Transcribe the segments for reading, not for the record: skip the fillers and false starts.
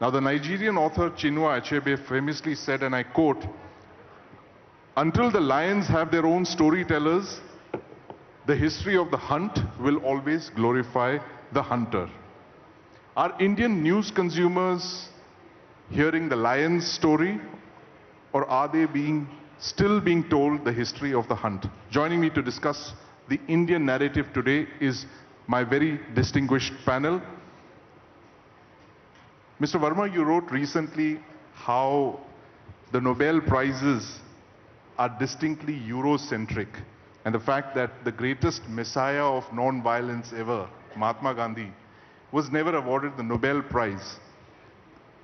Now, the Nigerian author Chinua Achebe famously said, and I quote, "Until the lions have their own storytellers, the history of the hunt will always glorify the hunter." Are Indian news consumers hearing the lion's story, or are they still being told the history of the hunt? Joining me to discuss the Indian narrative today is my very distinguished panel. Mr. Varma, you wrote recently how the Nobel Prizes are distinctly Eurocentric, and the fact that the greatest messiah of non-violence ever, Mahatma Gandhi, was never awarded the Nobel Prize.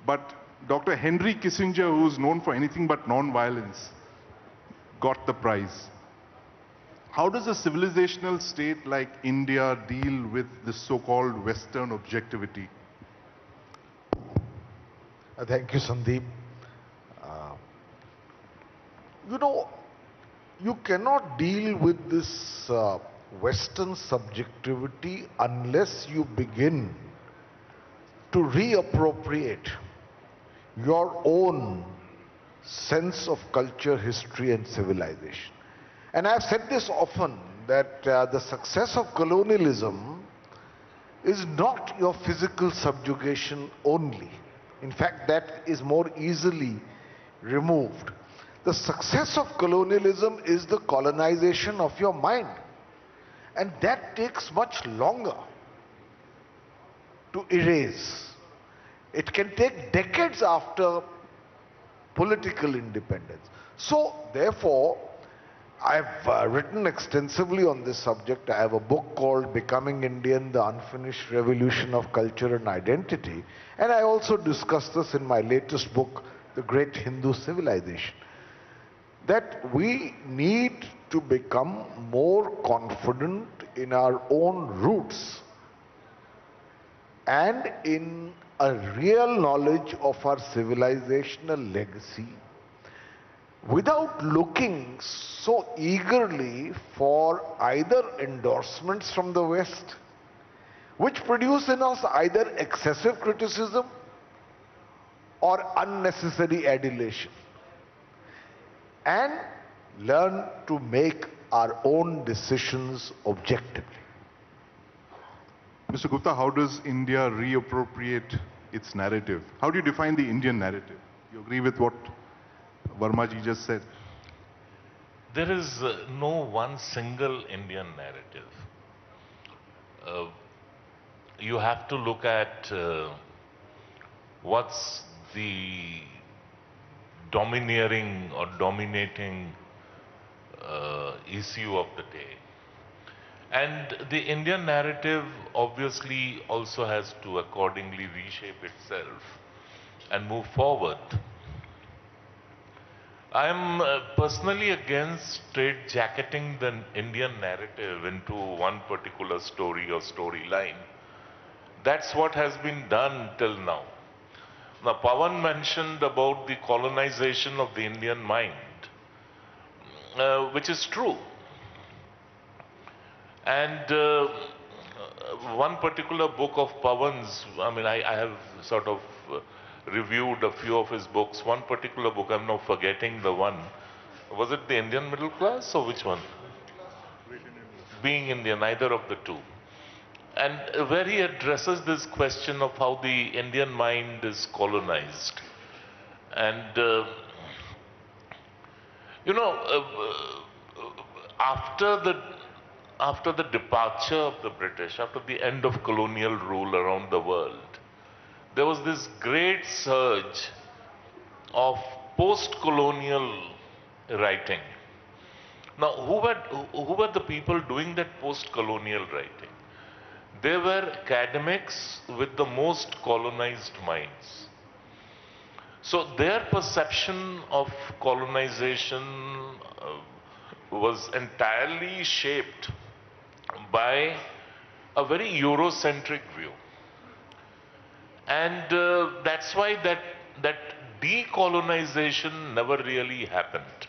But Dr. Henry Kissinger, who is known for anything but non-violence, got the prize. How does a civilizational state like India deal with this so-called Western objectivity? Thank you, Sandeep. You know, you cannot deal with this Western subjectivity unless you begin to reappropriate your own sense of culture, history, and civilization. And I've said this often, that the success of colonialism is not your physical subjugation only. In fact, that is more easily removed. The success of colonialism is the colonization of your mind. And that takes much longer to erase. It can take decades after political independence. So, therefore, I've written extensively on this subject. I have a book called Becoming Indian, The Unfinished Revolution of Culture and Identity. And I also discuss this in my latest book, The Great Hindu Civilization. That we need to become more confident in our own roots and in a real knowledge of our civilizational legacy, without looking so eagerly for either endorsements from the West, which produce in us either excessive criticism or unnecessary adulation, and learn to make our own decisions objectively. Mr. Gupta, how does India reappropriate its narrative? How do you define the Indian narrative? You agree with what Varma ji just said? There is no one single Indian narrative. You have to look at what's the domineering or dominating issue of the day. And the Indian narrative obviously also has to accordingly reshape itself and move forward. I am personally against straitjacketing the Indian narrative into one particular story or storyline. That's what has been done till now. Now, Pavan mentioned about the colonization of the Indian mind, which is true. And one particular book of Pavan's, I have sort of reviewed a few of his books. One particular book, I'm now forgetting the one. Was it The Indian Middle Class or which one? Being Indian, either of the two. And where he addresses this question of how the Indian mind is colonized. And, after the departure of the British, after the end of colonial rule around the world, there was this great surge of post-colonial writing. Now, who were the people doing that post-colonial writing? They were academics with the most colonized minds. So their perception of colonization was entirely shaped by a very Eurocentric view. And that's why that decolonization never really happened.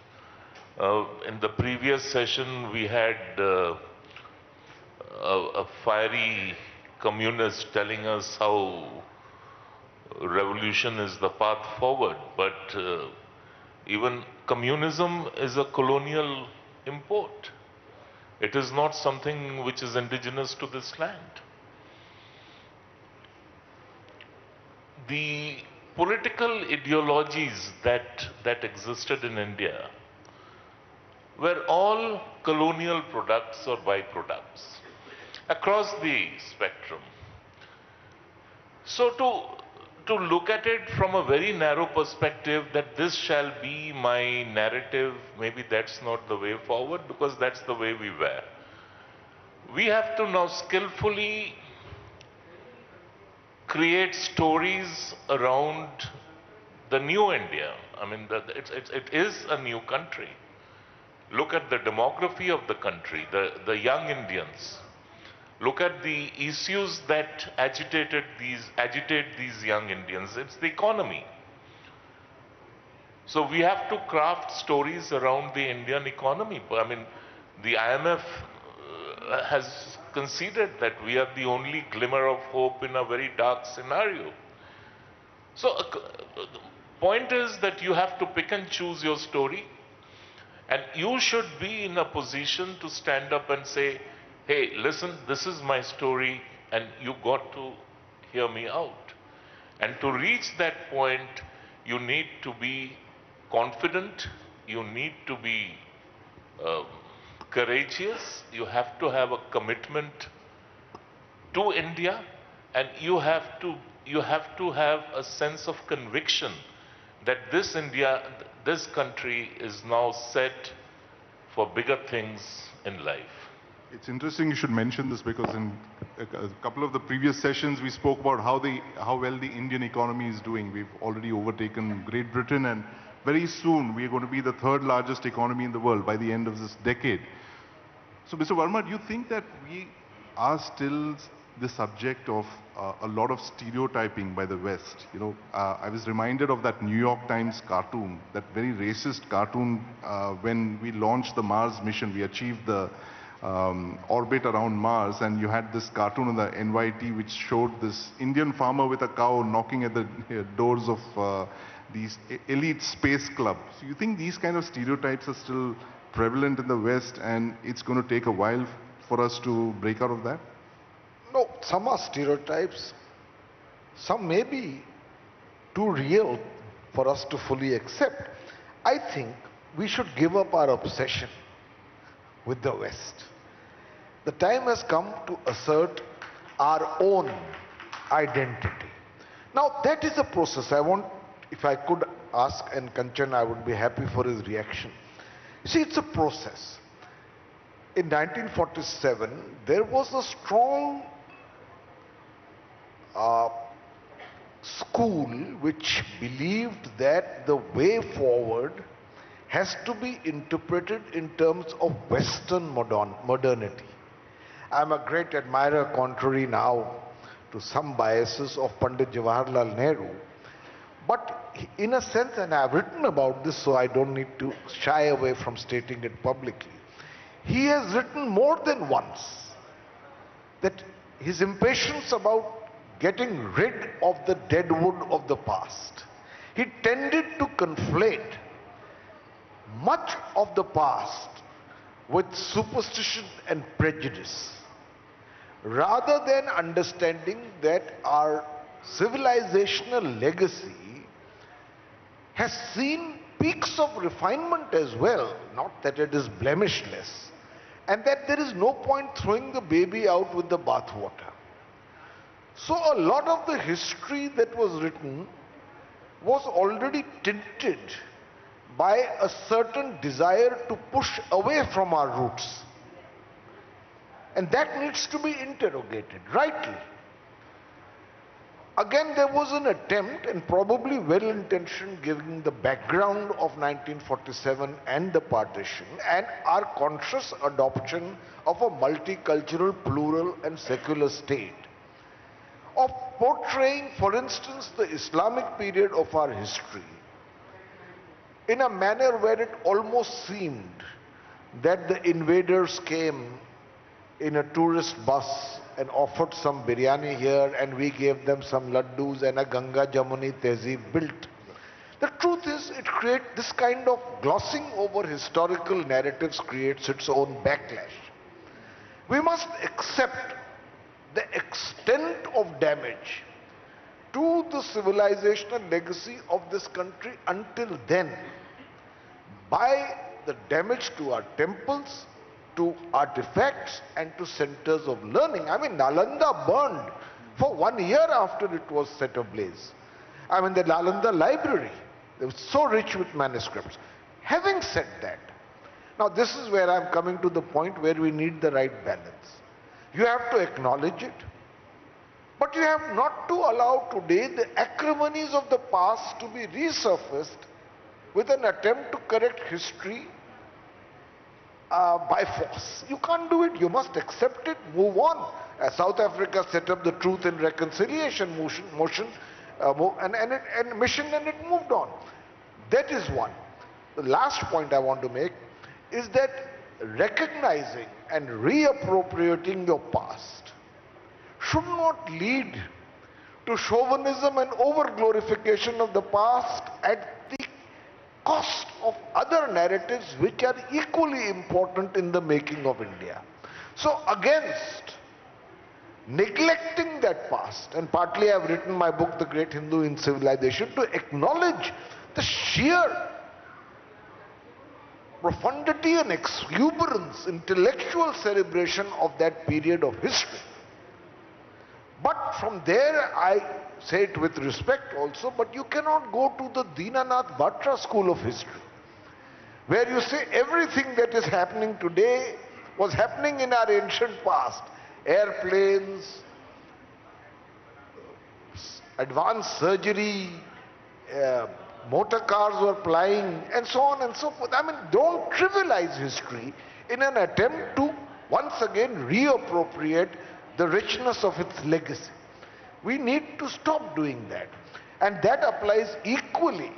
In the previous session, we had a fiery communist telling us how revolution is the path forward, but even communism is a colonial import. It is not something which is indigenous to this land. The political ideologies that existed in India were all colonial products or byproducts across the spectrum. So to look at it from a very narrow perspective that this shall be my narrative, maybe that's not the way forward, because that's the way we were. We have to now skillfully create stories around the new India. I mean, it is a new country. Look at the demography of the country, the young Indians. Look at the issues that agitate these young Indians. It's the economy. So we have to craft stories around the Indian economy. I mean, the IMF has conceded that we are the only glimmer of hope in a very dark scenario. So the point is that you have to pick and choose your story, and you should be in a position to stand up and say, hey, listen, this is my story and you got to hear me out. And to reach that point, you need to be confident, you need to be courageous, you have to have a commitment to India, and you have to have a sense of conviction that this India, this country is now set for bigger things in life. It's interesting you should mention this, because in a couple of the previous sessions we spoke about how well the Indian economy is doing. We've already overtaken Great Britain, and very soon we are going to be the third largest economy in the world by the end of this decade. So Mr. Varma, do you think that we are still the subject of a lot of stereotyping by the West? You know, I was reminded of that New York Times cartoon, that very racist cartoon when we launched the Mars mission. We achieved the orbit around Mars, and you had this cartoon on the NYT which showed this Indian farmer with a cow knocking at the doors of these elite space clubs. So you think these kind of stereotypes are still prevalent in the West, and it's going to take a while for us to break out of that? No, some are stereotypes. Some may be too real for us to fully accept. I think we should give up our obsession with the West. The time has come to assert our own identity. Now that is a process. If I could ask, and Kanchan, I would be happy for his reaction. You see, it's a process. In 1947, there was a strong school which believed that the way forward has to be interpreted in terms of Western modernity. I'm a great admirer, contrary now to some biases, of Pandit Jawaharlal Nehru. But in a sense, and I've written about this, so I don't need to shy away from stating it publicly, he has written more than once that his impatience about getting rid of the deadwood of the past, he tended to conflate much of the past with superstition and prejudice, rather than understanding that our civilizational legacy has seen peaks of refinement as well, not that it is blemishless, and that there is no point throwing the baby out with the bathwater. So a lot of the history that was written was already tinted by a certain desire to push away from our roots. And that needs to be interrogated, rightly. Again, there was an attempt, and probably well-intentioned, given the background of 1947 and the partition, and our conscious adoption of a multicultural, plural and secular state, of portraying, for instance, the Islamic period of our history in a manner where it almost seemed that the invaders came in a tourist bus and offered some biryani here, and we gave them some laddus, and a Ganga Jamuni Tehzeeb built. The truth is, it creates this kind of glossing over historical narratives creates its own backlash. We must accept the extent of damage to the civilizational legacy of this country until then by the damage to our temples, to artifacts, and to centers of learning. I mean, Nalanda burned for 1 year after it was set ablaze. I mean, the Nalanda library, it was so rich with manuscripts. Having said that, now this is where I'm coming to the point where we need the right balance. You have to acknowledge it, but you have not to allow today the acrimonies of the past to be resurfaced with an attempt to correct history by force. You can't do it. You must accept it, move on. South Africa set up the Truth and Reconciliation mission, and it moved on. That is one. The last point I want to make is that recognizing and reappropriating your past should not lead to chauvinism and over-glorification of the past at the cost of other narratives which are equally important in the making of India. So against neglecting that past, and partly I've written my book, The Great Hindu in Civilization, to acknowledge the sheer profundity and exuberance, intellectual celebration of that period of history. But from there, I say it with respect also, but you cannot go to the Dinanath Batra school of history, where you say everything that is happening today was happening in our ancient past. Airplanes, advanced surgery, motor cars were flying, and so on and so forth. I mean, don't trivialize history in an attempt to once again reappropriate the richness of its legacy. We need to stop doing that. And that applies equally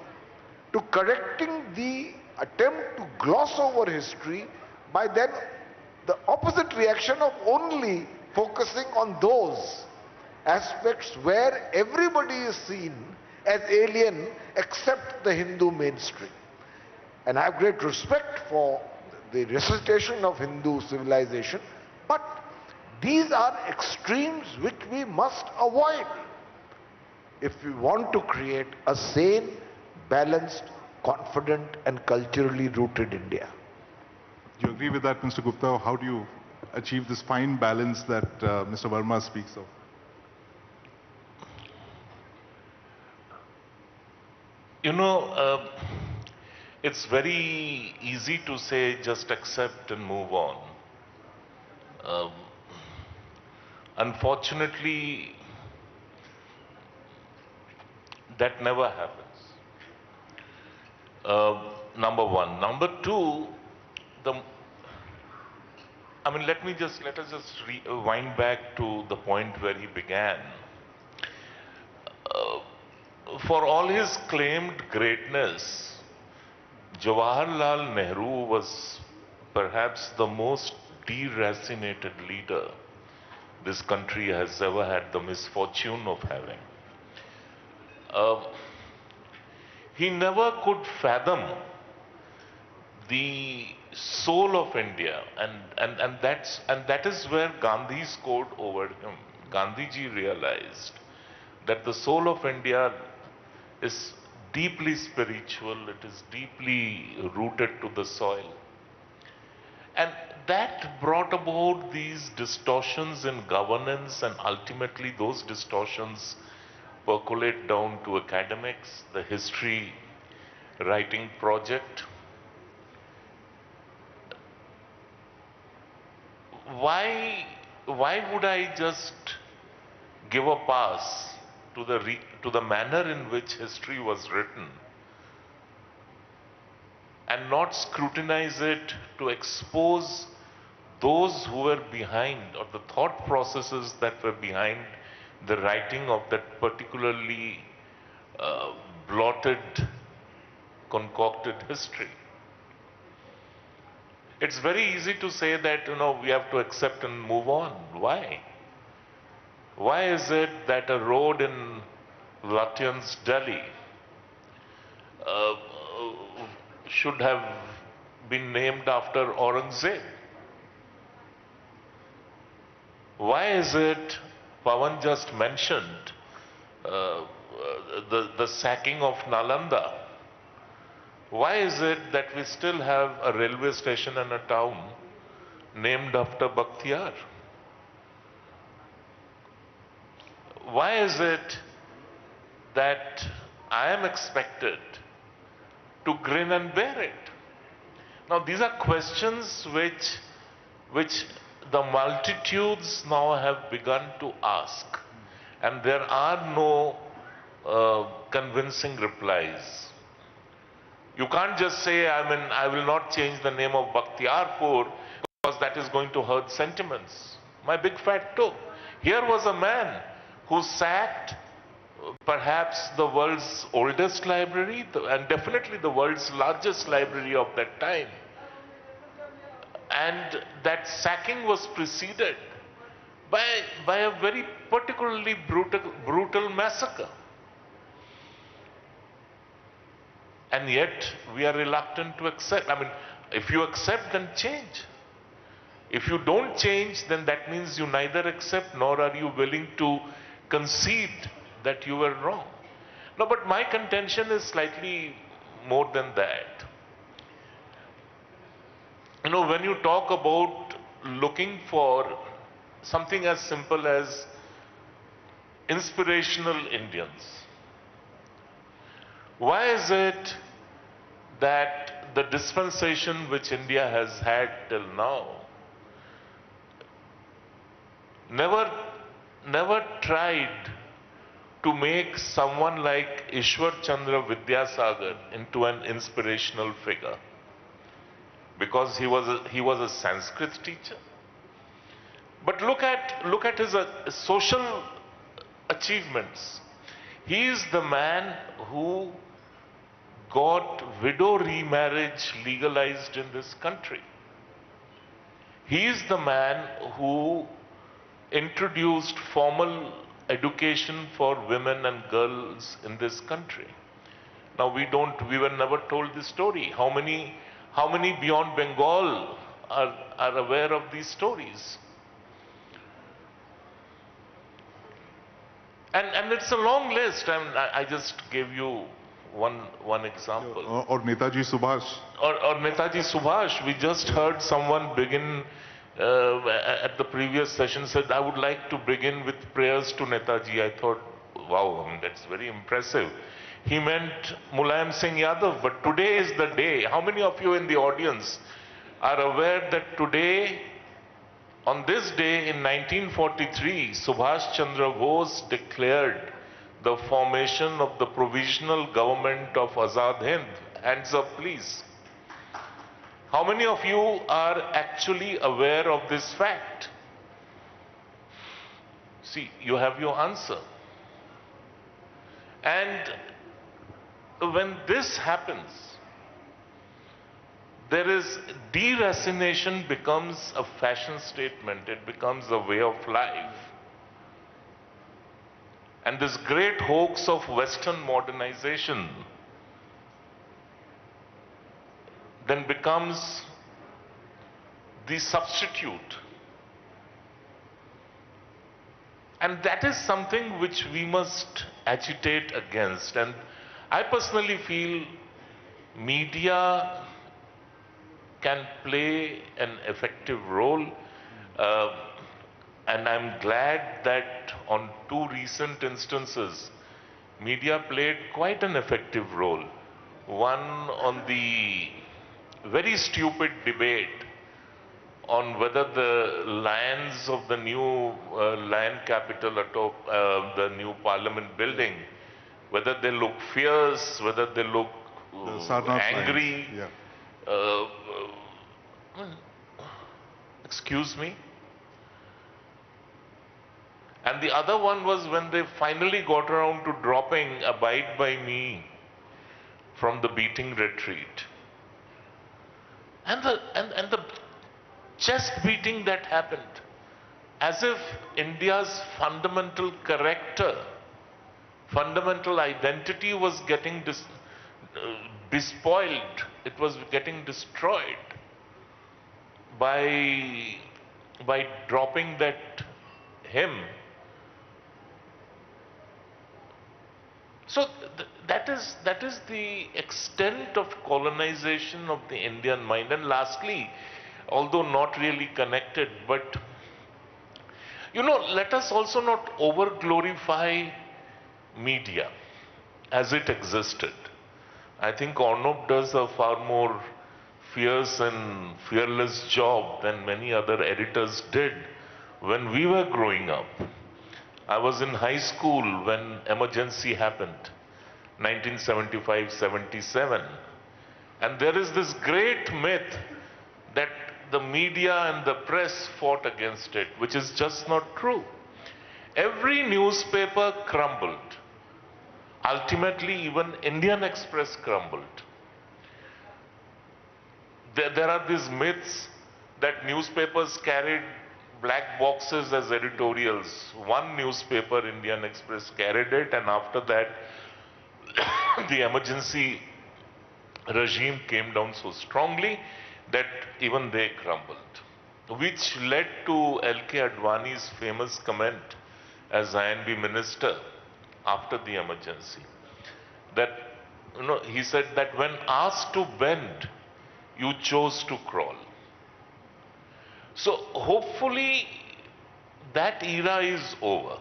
to correcting the attempt to gloss over history by then the opposite reaction of only focusing on those aspects where everybody is seen as alien except the Hindu mainstream. And I have great respect for the recitation of Hindu civilization, but these are extremes which we must avoid if we want to create a sane, balanced, confident, and culturally rooted India. Do you agree with that, Mr. Gupta? How do you achieve this fine balance that Mr. Varma speaks of? You know, it's very easy to say just accept and move on. Unfortunately, that never happens. Number one. Number two, let us just wind back to the point where he began. For all his claimed greatness, Jawaharlal Nehru was perhaps the most deracinated leader this country has ever had the misfortune of having. He never could fathom the soul of India, and that is where Gandhi scored over him. Gandhiji realized that the soul of India is deeply spiritual, it is deeply rooted to the soil. And that brought about these distortions in governance, and ultimately those distortions percolate down to academics, the history writing project. Why would I just give a pass to the manner in which history was written and not scrutinize it to expose those who were behind, or the thought processes that were behind the writing of that particularly blotted, concocted history? It's very easy to say that, we have to accept and move on. Why? Why is it that a road in Lutyens, Delhi uh, should have been named after Aurangzeb? Why is it, Pavan just mentioned, uh, the sacking of Nalanda? Why is it that we still have a railway station and a town named after Bakhtiar? Why is it that I am expected to grin and bear it? Now these are questions which the multitudes now have begun to ask, and there are no convincing replies. You can't just say, I will not change the name of Bakhtiarpur because that is going to hurt sentiments. My big fat toe. Here was a man who sacked perhaps the world's oldest library and definitely the world's largest library of that time. And that sacking was preceded by a very particularly brutal massacre. And yet we are reluctant to accept. If you accept, then change. If you don't change, then that means you neither accept nor are you willing to concede that you were wrong. No, but my contention is slightly more than that. You know, when you talk about looking for something as simple as inspirational Indians, why is it that the dispensation which India has had till now never tried to make someone like Ishwar Chandra Vidyasagar into an inspirational figure? Because he was a Sanskrit teacher. But look at his social achievements. He is the man who got widow remarriage legalized in this country. He is the man who introduced formal education for women and girls in this country. Now we were never told this story. How many beyond Bengal are aware of these stories? And it's a long list. I just gave you one example. Or Netaji Subhash. Or Netaji Subhash. We just heard someone begin at the previous session said, I would like to begin with prayers to Netaji. I thought, wow, that's very impressive. He meant Mulayam Singh Yadav, but today is the day. How many of you in the audience are aware that today, on this day in 1943, Subhash Chandra Bose declared the formation of the provisional government of Azad Hind? Hands up, please. How many of you are actually aware of this fact? See, you have your answer. And when this happens, there is deracination becomes a fashion statement. It becomes a way of life. And this great hoax of Western modernization then becomes the substitute. And that is something which we must agitate against. And I personally feel media can play an effective role. And I'm glad that on two recent instances, media played quite an effective role. One on the very stupid debate on whether the lions of the new lion capital atop the new parliament building, whether they look fierce, whether they look angry. Yeah. Excuse me. And the other one was when they finally got around to dropping Abide by Me from the beating retreat. And the chest beating that happened. as if India's fundamental character, fundamental identity was getting bespoiled, it was getting destroyed by dropping that hymn. So that is the extent of colonization of the Indian mind. And lastly, although not really connected, but let us also not over glorify media as it existed. I think Arnob does a far more fierce and fearless job than many other editors did when we were growing up. I was in high school when emergency happened, 1975-77. And there is this great myth that the media and the press fought against it, which is just not true. Every newspaper crumbled. Ultimately, even Indian Express crumbled. There are these myths that newspapers carried black boxes as editorials. One newspaper, Indian Express, carried it, and after that, the emergency regime came down so strongly that even they crumbled, which led to L.K. Advani's famous comment as INB minister after the emergency, that he said that when asked to bend, you chose to crawl. So hopefully that era is over,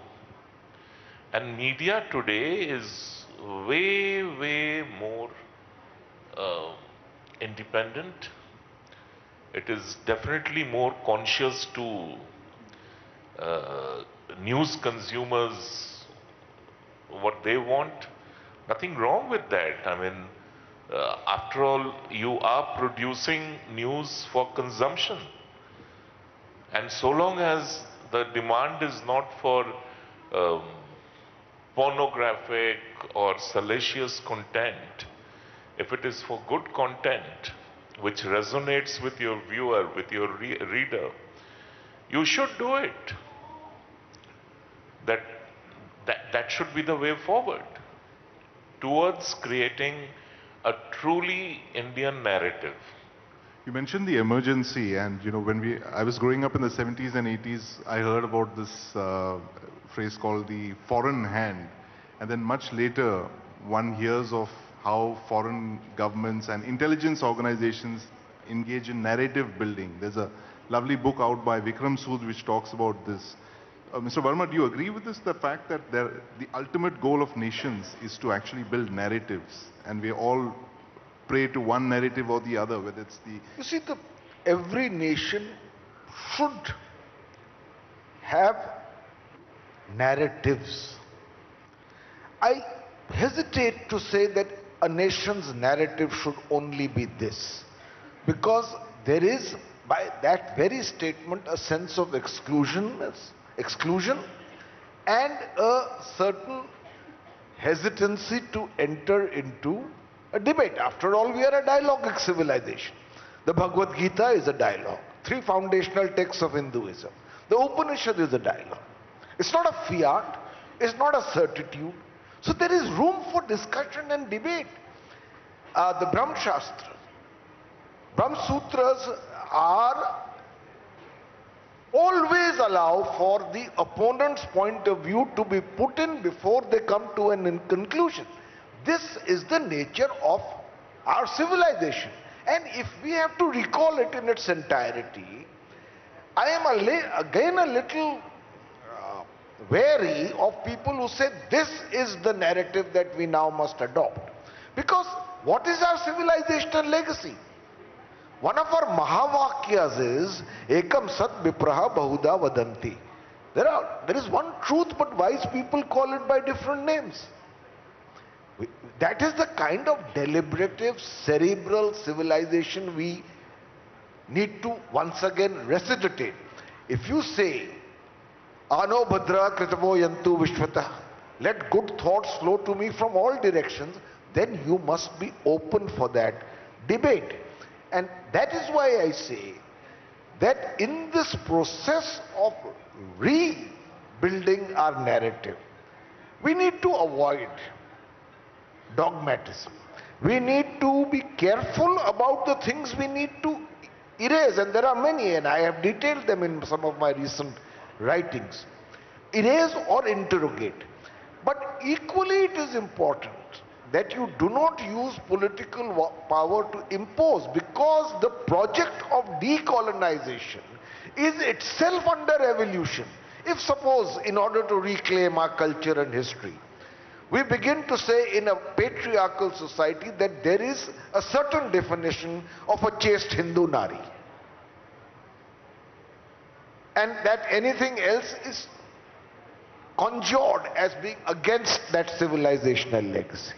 and media today is way more independent. It is definitely more conscious to news consumers what they want. Nothing wrong with that. I mean, after all, you are producing news for consumption. And so long as the demand is not for pornographic or salacious content, if it is for good content which resonates with your viewer, with your reader, you should do it. That should be the way forward towards creating a truly Indian narrative. You mentioned the emergency, and when I was growing up in the 70s and 80s, I heard about this phrase called the foreign hand. And then much later, one hears of how foreign governments and intelligence organizations engage in narrative building. There's a lovely book out by Vikram Sood which talks about this. Mr. Varma, do you agree with this, the fact that the ultimate goal of nations is to actually build narratives, and we all prey to one narrative or the other, whether it's the... You see, every nation should have narratives. I hesitate to say that a nation's narrative should only be this, because there is, by that very statement, a sense of exclusion and a certain hesitancy to enter into a debate. After all, we are a dialogic civilization. The Bhagavad Gita is a dialogue. 3 foundational texts of Hinduism. The Upanishad is a dialogue. It's not a fiat. It's not a certitude. So there is room for discussion and debate. The Brahma Shastra, Brahma Sutras are always allow for the opponent's point of view to be put in before they come to an conclusion. This is the nature of our civilization. And if we have to recall it in its entirety, I am again a little wary of people who say this is the narrative that we now must adopt. Because what is our civilizational legacy? One of our Mahavakyas is Ekam Sat Vipraha Bahuda Vadanti. There is one truth, but wise people call it by different names. That is the kind of deliberative, cerebral civilization we need to once again resuscitate. If you say, Ano Bhadra Kritavo Yantu Vishwata, let good thoughts flow to me from all directions, then you must be open for that debate. And that is why I say, that in this process of rebuilding our narrative, we need to avoid dogmatism. We need to be careful about the things we need to erase, and there are many, and I have detailed them in some of my recent writings. Erase or interrogate. But equally it is important that you do not use political power to impose, because the project of decolonization is itself under evolution. If suppose, in order to reclaim our culture and history, we begin to say in a patriarchal society that there is a certain definition of a chaste Hindu Nari, and that anything else is conjured as being against that civilizational legacy.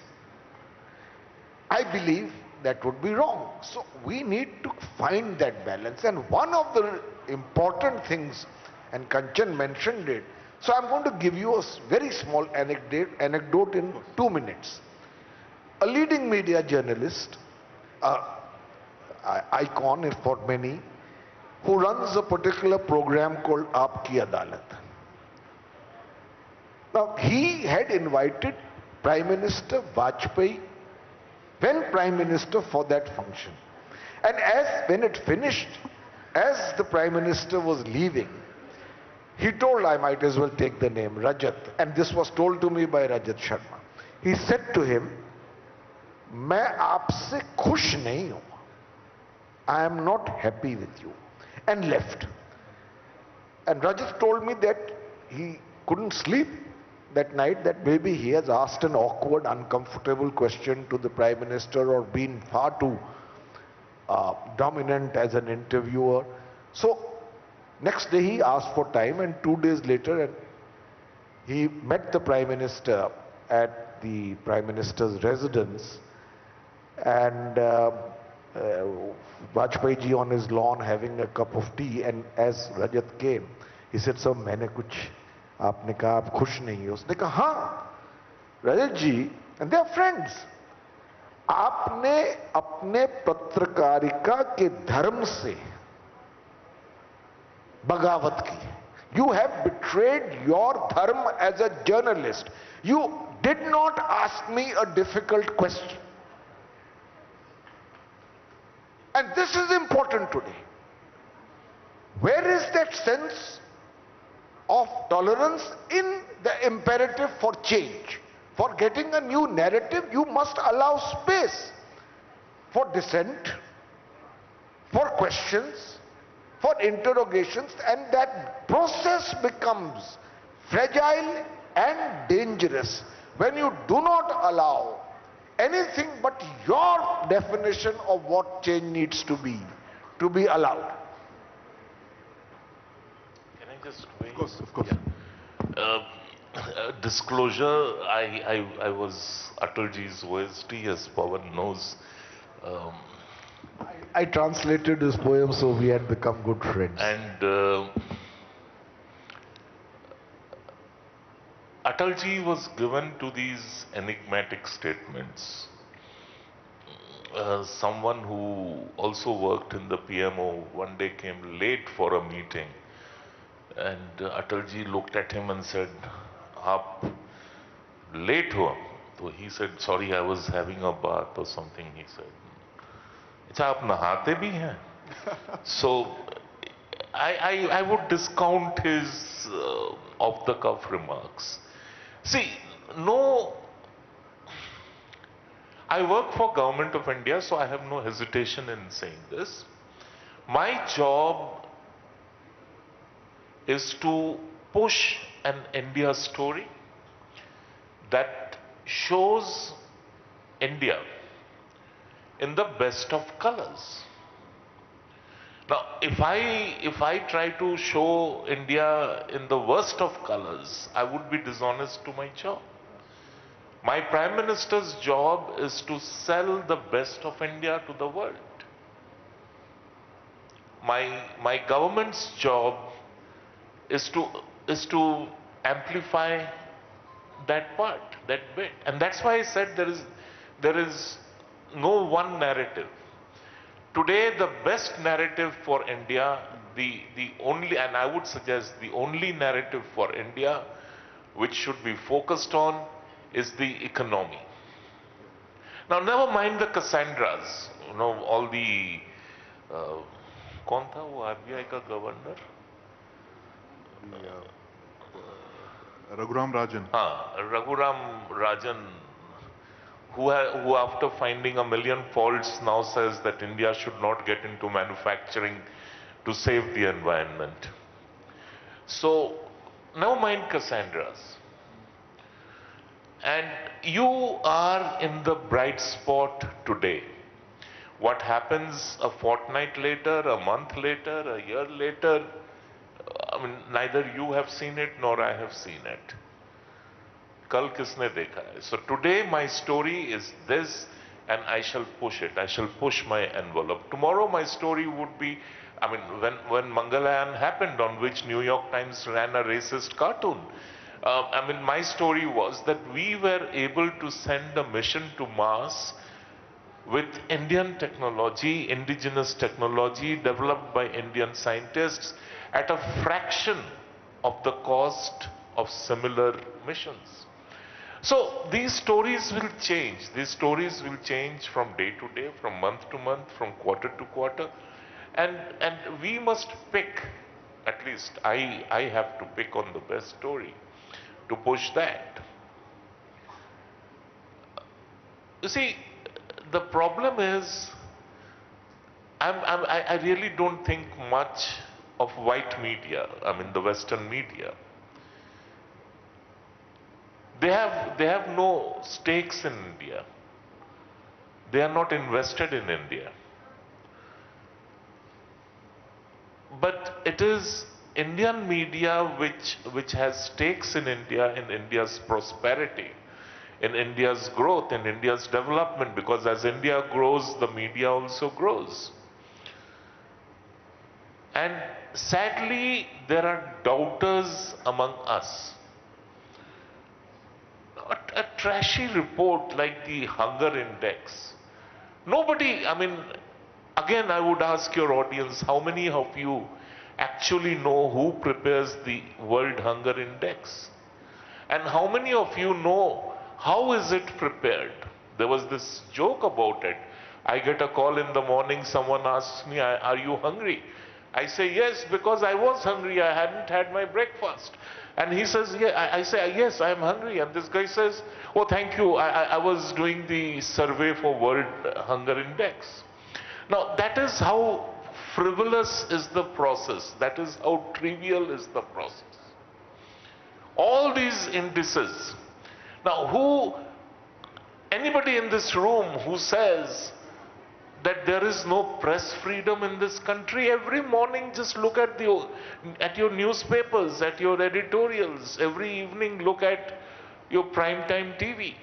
I believe that would be wrong. So we need to find that balance, and one of the important things, and Kanchan mentioned it, so I'm going to give you a very small anecdote in 2 minutes. A leading media journalist, icon for many, who runs a particular program called Aapki Adalat. Now, he had invited Prime Minister Vajpayee, when Prime Minister, for that function. And when it finished, as the Prime Minister was leaving, he told, I might as well take the name, Rajat, and this was told to me by Rajat Sharma. He said to him, "Main aapse khush nahi hu. I am not happy with you," and left. And Rajat told me that he couldn't sleep that night, that maybe he has asked an awkward, uncomfortable question to the Prime Minister, or been far too dominant as an interviewer. So next day he asked for time, and 2 days later he met the Prime Minister at the Prime Minister's residence, and Vajpayee ji on his lawn having a cup of tea, and as Rajat came, he said, "Sir, मैंने कुछ आपने कहा आप खुश नहीं हो." उसने कहा, "हाँ रजत जी," and they are friends, "आपने अपने पत्रकारिता के धर्म से बगावत की. You have betrayed your dharma as a journalist. You did not ask me a difficult question." And this is important today. Where is that sense of tolerance in the imperative for change? For getting a new narrative, you must allow space for dissent, for questions, for interrogations, and that process becomes fragile and dangerous when you do not allow anything but your definition of what change needs to be allowed. Can I just wait? Of course. Yeah. Disclosure, I was Atalji's OST, as Pavan knows. I translated his poem, so we had become good friends. And Atalji was given to these enigmatic statements. Someone who also worked in the PMO one day came late for a meeting, and Atalji looked at him and said, "Aap late ho?" So he said, "Sorry, I was having a bath or something," he said. "Acha, aap nahate bhi hain?" So I would discount his off-the-cuff remarks. See, I work for Government of India, so I have no hesitation in saying this. My job is to push an India story that shows India in the best of colors. Now, if I try to show India in the worst of colors, I would be dishonest to my job. My Prime Minister's job is to sell the best of India to the world. My government's job is to amplify that part, that bit. And that's why I said there is no one narrative. Today, the best narrative for India, the only, and I would suggest the only narrative for India which should be focused on is the economy. Now, never mind the Cassandras, all the, कौन था वो RBI का governor? Raghuram Rajan. Raghuram Rajan, who after finding a million faults now says that India should not get into manufacturing to save the environment. So, never mind Cassandras. And you are in the bright spot today. What happens a fortnight later, a month later, a year later, I mean, neither you have seen it nor I have seen it. Kal kisne dekha hai? So today my story is this, and I shall push it. I shall push my envelope. Tomorrow my story would be, I mean, when Mangalayaan happened, on which New York Times ran a racist cartoon, I mean, my story was that we were able to send a mission to Mars with Indian technology, indigenous technology developed by Indian scientists at a fraction of the cost of similar missions. So these stories will change. These stories will change from day to day, from month to month, from quarter to quarter. And we must pick, at least I have to pick on the best story to push that. You see, the problem is, I really don't think much of white media, I mean the Western media. They have no stakes in India. They are not invested in India. But it is Indian media which has stakes in India, in India's prosperity, in India's growth, in India's development, because as India grows, the media also grows. And sadly, there are doubters among us. A trashy report like the Hunger Index. Nobody, I mean, again I would ask your audience, how many of you actually know who prepares the World Hunger Index? And how many of you know how is it prepared? There was this joke about it. I get a call in the morning, someone asks me, are you hungry? I say yes, because I was hungry, I hadn't had my breakfast. And he says, yeah, I say, yes, I am hungry. And this guy says, oh, thank you, I was doing the survey for World Hunger Index. Now, that is how frivolous is the process. That is how trivial is the process. All these indices. Now, anybody in this room who says that there is no press freedom in this country, every morning just look at your newspapers, at your editorials. Every evening look at your primetime TV.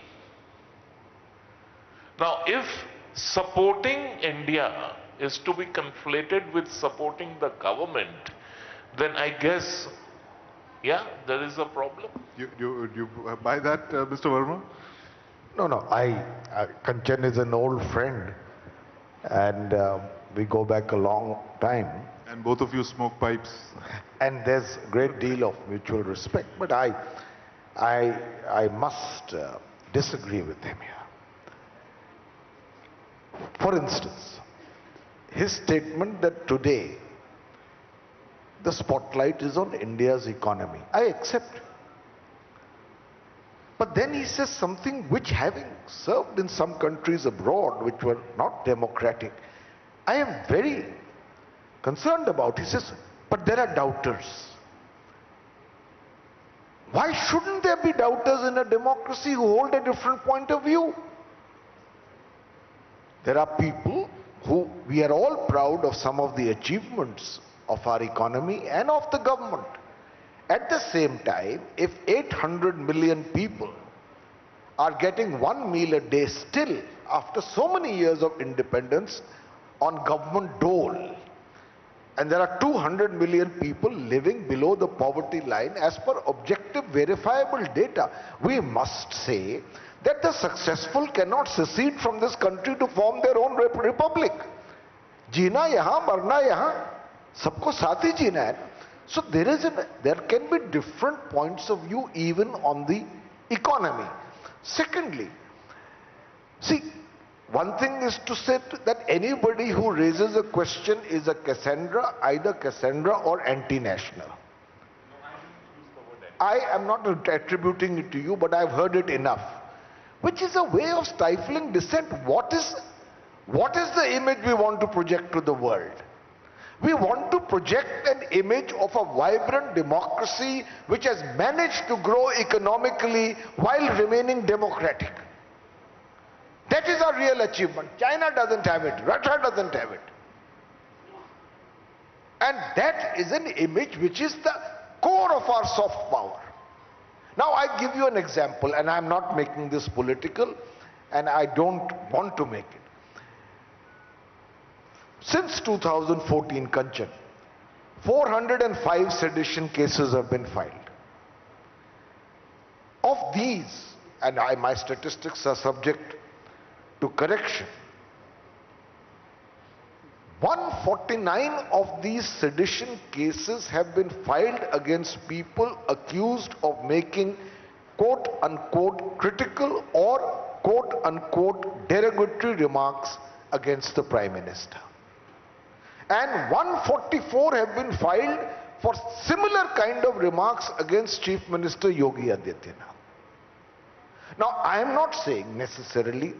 Now, if supporting India is to be conflated with supporting the government, then I guess, yeah, there is a problem. You buy that, Mr. Varma? No, Kanchan is an old friend, and we go back a long time. And both of you smoke pipes. And there's a great deal of mutual respect, but I must disagree with him here. For instance, his statement that today the spotlight is on India's economy, I accept. But then he says something which, having served in some countries abroad which were not democratic, I am very concerned about. He says, but there are doubters. Why shouldn't there be doubters in a democracy who hold a different point of view? There are people who, we are all proud of some of the achievements of our economy and of the government. At the same time, if 800 million people are getting one meal a day still, after so many years of independence, on government dole, and there are 200 million people living below the poverty line as per objective verifiable data, we must say that the successful cannot secede from this country to form their own republic. Jeena yahan, marna yahan. सबको साथ ही जीना है. So there can be different points of view even on the economy. Secondly, see, one thing is to say that anybody who raises a question is a Cassandra, either Cassandra or anti-national. I am not attributing it to you, but I've heard it enough. Which is a way of stifling dissent. What is the image we want to project to the world? We want to project an image of a vibrant democracy which has managed to grow economically while remaining democratic. That is our real achievement. China doesn't have it. Russia doesn't have it. And that is an image which is the core of our soft power. Now I give you an example, and I'm not making this political, and I don't want to make it. Since 2014, Kanchan, 405 sedition cases have been filed. Of these, and my statistics are subject to correction, 149 of these sedition cases have been filed against people accused of making quote-unquote critical or quote-unquote derogatory remarks against the Prime Minister. And 144 have been filed for similar kind of remarks against Chief Minister Yogi Adityanath. Now, I am not saying necessarily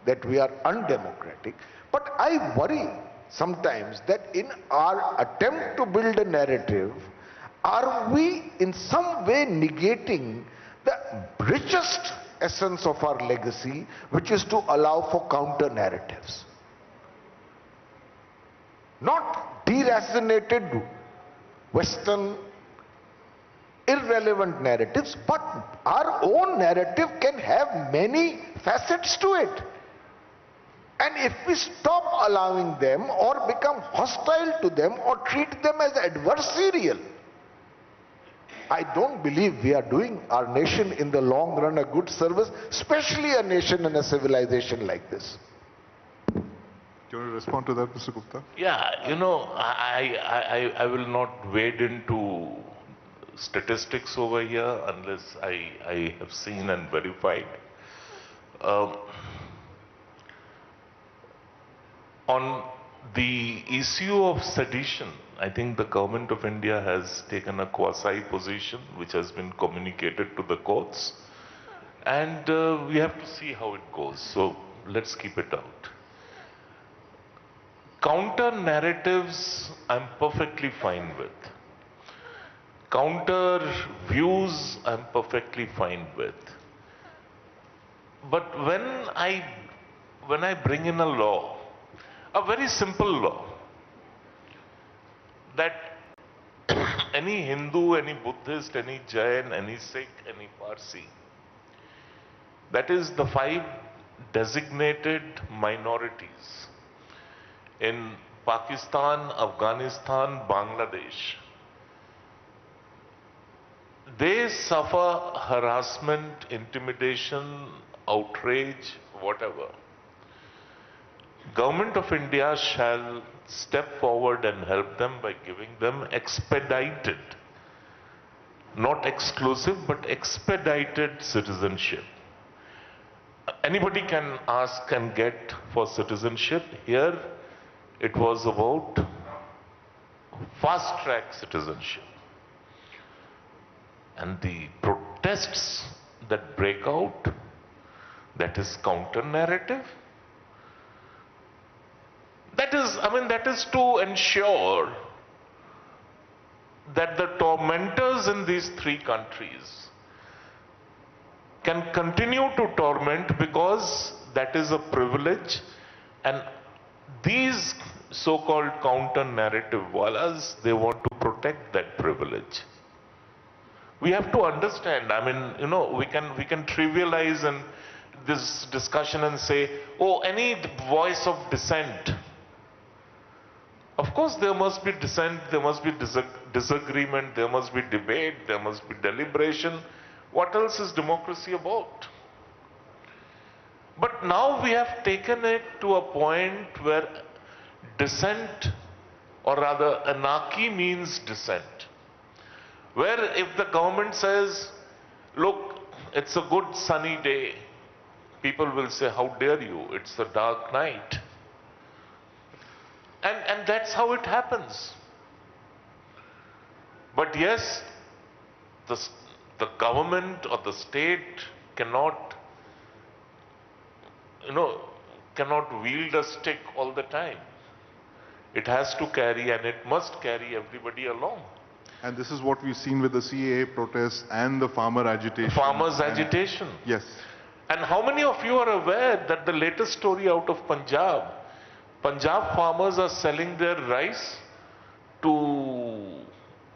that we are undemocratic, but I worry sometimes that in our attempt to build a narrative, are we in some way negating the richest essence of our legacy, which is to allow for counter narratives? Not deracinated Western irrelevant narratives, but our own narrative can have many facets to it. And if we stop allowing them or become hostile to them or treat them as adversarial, I don't believe we are doing our nation in the long run a good service, especially a nation and a civilization like this. Do you want to respond to that, Mr. Gupta? Yeah, you know, I will not wade into statistics over here unless I have seen and verified. On the issue of sedition, I think the government of India has taken a quasi-position which has been communicated to the courts, and we have to see how it goes. So let's keep it out. Counter narratives, I'm perfectly fine with. Counter views, I'm perfectly fine with. But when I bring in a law, a very simple law, that any Hindu, any Buddhist, any Jain, any Sikh, any Parsi, that is the 5 designated minorities in Pakistan, Afghanistan, Bangladesh, they suffer harassment, intimidation, outrage, whatever. Government of India shall step forward and help them by giving them expedited, not exclusive, but expedited citizenship. Anybody can ask and get for citizenship. Here, it was about fast-track citizenship. And the protests that break out, that is counter-narrative. That is to ensure that the tormentors in these 3 countries can continue to torment, because that is a privilege, and these so-called counter-narrative wallahs, they want to protect that privilege. We have to understand, we can trivialize in this discussion and say, oh, any voice of dissent. Of course, there must be dissent, there must be disagreement, there must be debate, there must be deliberation. What else is democracy about? But now we have taken it to a point where dissent or rather anarchy means dissent. Where if the government says, look, it's a good sunny day, people will say, how dare you, it's a dark night. And that's how it happens. But yes, the government or the state cannot, cannot wield a stick all the time. It has to carry, and it must carry everybody along. And this is what we've seen with the CAA protests and the farmer agitation. Farmers' agitation. Yes. And how many of you are aware that the latest story out of Punjab, Punjab farmers are selling their rice to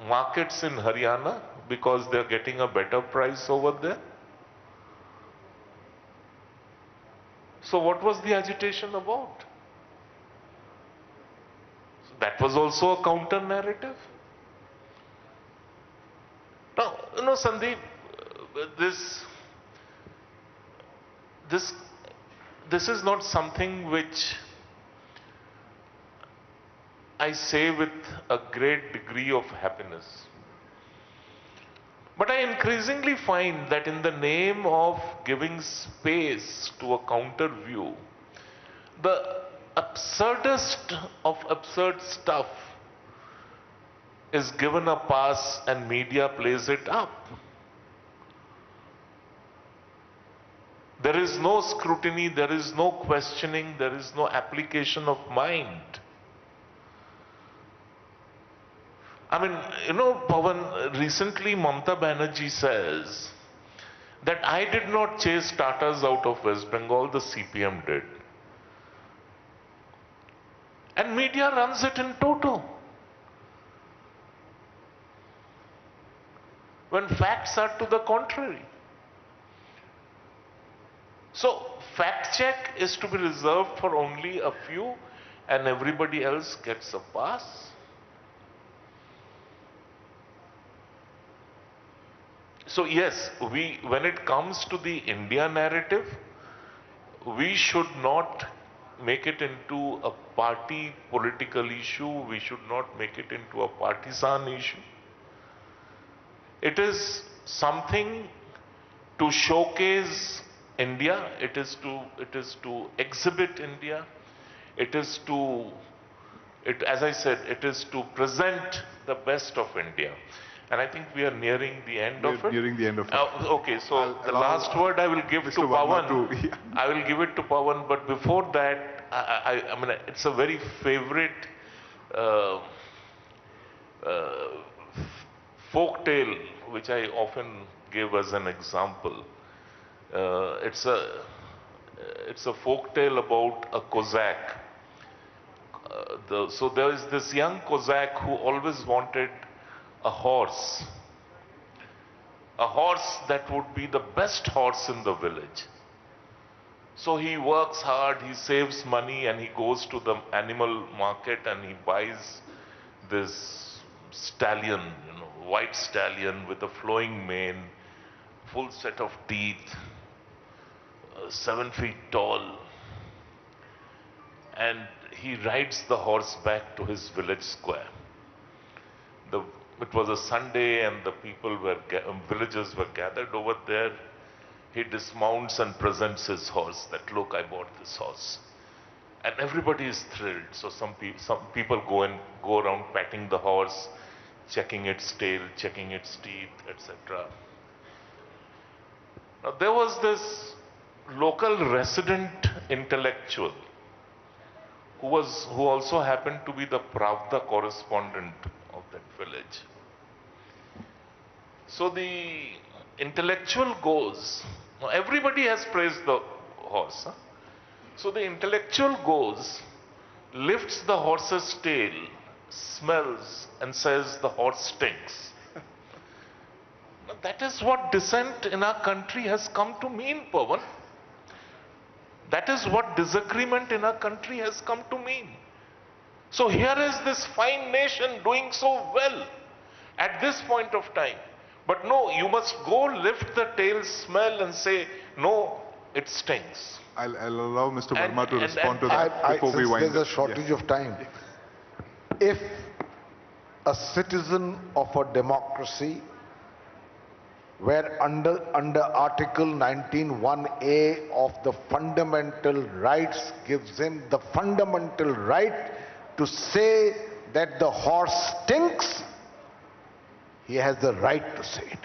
markets in Haryana because they're getting a better price over there? So what was the agitation about? So that was also a counter narrative. Now, Sandeep, this is not something which I say with a great degree of happiness. But I increasingly find that in the name of giving space to a counter view, the absurdest of absurd stuff is given a pass and media plays it up. There is no scrutiny, there is no questioning, there is no application of mind. I mean, Pavan, recently Mamata Banerjee says that I did not chase Tatas out of West Bengal, the CPM did. And media runs it in toto. When facts are to the contrary. So, fact check is to be reserved for only a few and everybody else gets a pass. So yes, when it comes to the India narrative, we should not make it into a party political issue. We should not make it into a partisan issue. It is something to showcase India. It is to exhibit India. As I said, it is to present the best of India. And I think we are nearing the end of it. Nearing the end of it. Okay, so the last word I will give to Pavan. I will give it to Pavan, but before that, I mean, it's a very favorite folk tale which I often give as an example. It's a folk tale about a Cossack. So there is this young Cossack who always wanted a horse that would be the best horse in the village. So he works hard, he saves money, and he goes to the animal market and he buys this stallion, white stallion with a flowing mane, full set of teeth, 7 feet tall, and he rides the horse back to his village square. It was a Sunday and the villagers were gathered over there. He dismounts and presents his horse that, look, I bought this horse. And everybody is thrilled. So some people go around patting the horse, checking its tail, checking its teeth, etc. Now there was this local resident intellectual who also happened to be the Pravda correspondent of that village. So the intellectual goes, now everybody has praised the horse. So the intellectual goes, lifts the horse's tail, smells and says the horse stinks. Now that is what dissent in our country has come to mean, Pavan. That is what disagreement in our country has come to mean. So here is this fine nation doing so well at this point of time. But no, you must go lift the tail, smell and say, no, it stinks. I'll allow Mr. Varma to respond to that before we wind up. There's a shortage of time. if a citizen of a democracy, where under Article 19(1)(a) of the fundamental rights gives him the fundamental right to say that the horse stinks, he has the right to say it.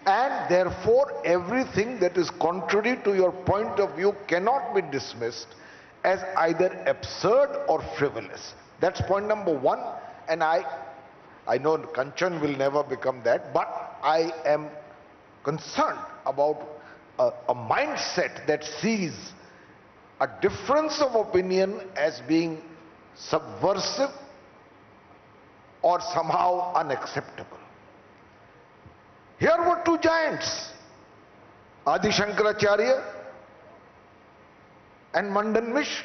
And therefore, everything that is contrary to your point of view cannot be dismissed as either absurd or frivolous. That's point number one. And I know Kanchan will never become that, but I am concerned about a mindset that sees a difference of opinion as being subversive or somehow unacceptable. Here were two giants, Adi Shankaracharya and Mandan Mishra,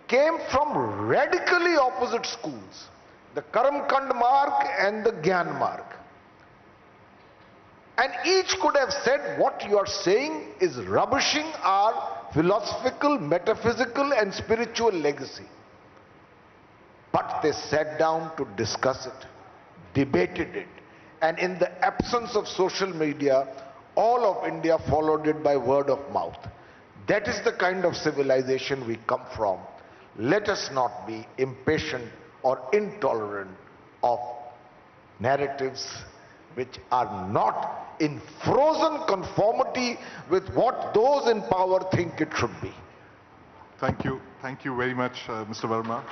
came from radically opposite schools, the Karamkand mark and the Gyan mark. And each could have said, what you are saying is rubbishing our philosophical, metaphysical and spiritual legacy. But they sat down to discuss it, debated it, and in the absence of social media, all of India followed it by word of mouth. That is the kind of civilization we come from. Let us not be impatient or intolerant of narratives which are not in frozen conformity with what those in power think it should be. Thank you. Thank you very much, Mr. Varma.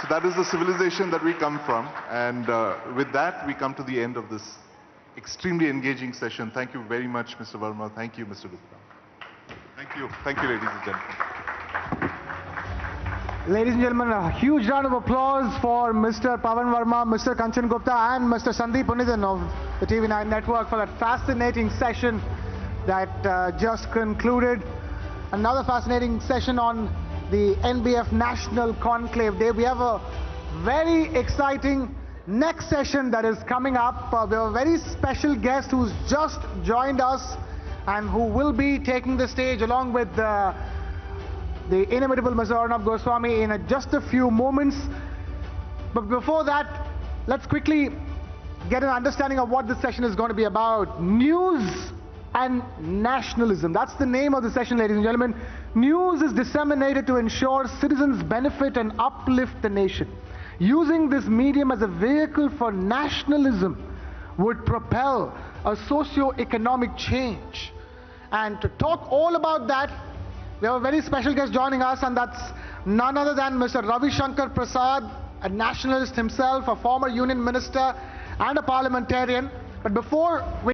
So that is the civilization that we come from. And with that, we come to the end of this extremely engaging session. Thank you very much, Mr. Varma. Thank you, Mr. Gupta. Thank you. Thank you, ladies and gentlemen. Ladies and gentlemen, a huge round of applause for Mr. Pavan Varma, Mr. Kanchan Gupta and Mr. Sandeep Punithan of the TV9 network for that fascinating session that just concluded. Another fascinating session on the NBF National Conclave Day. We have a very exciting next session that is coming up. We have a very special guest who's just joined us and who will be taking the stage along with the inimitable Mr. Arnab Goswami in just a few moments. But before that, let's quickly get an understanding of what this session is going to be about. News and nationalism. That's the name of the session, ladies and gentlemen. News is disseminated to ensure citizens benefit and uplift the nation. Using this medium as a vehicle for nationalism would propel a socio-economic change. And to talk all about that, we have a very special guest joining us, and that's none other than Mr. Ravi Shankar Prasad, a nationalist himself, a former union minister and a parliamentarian. But before we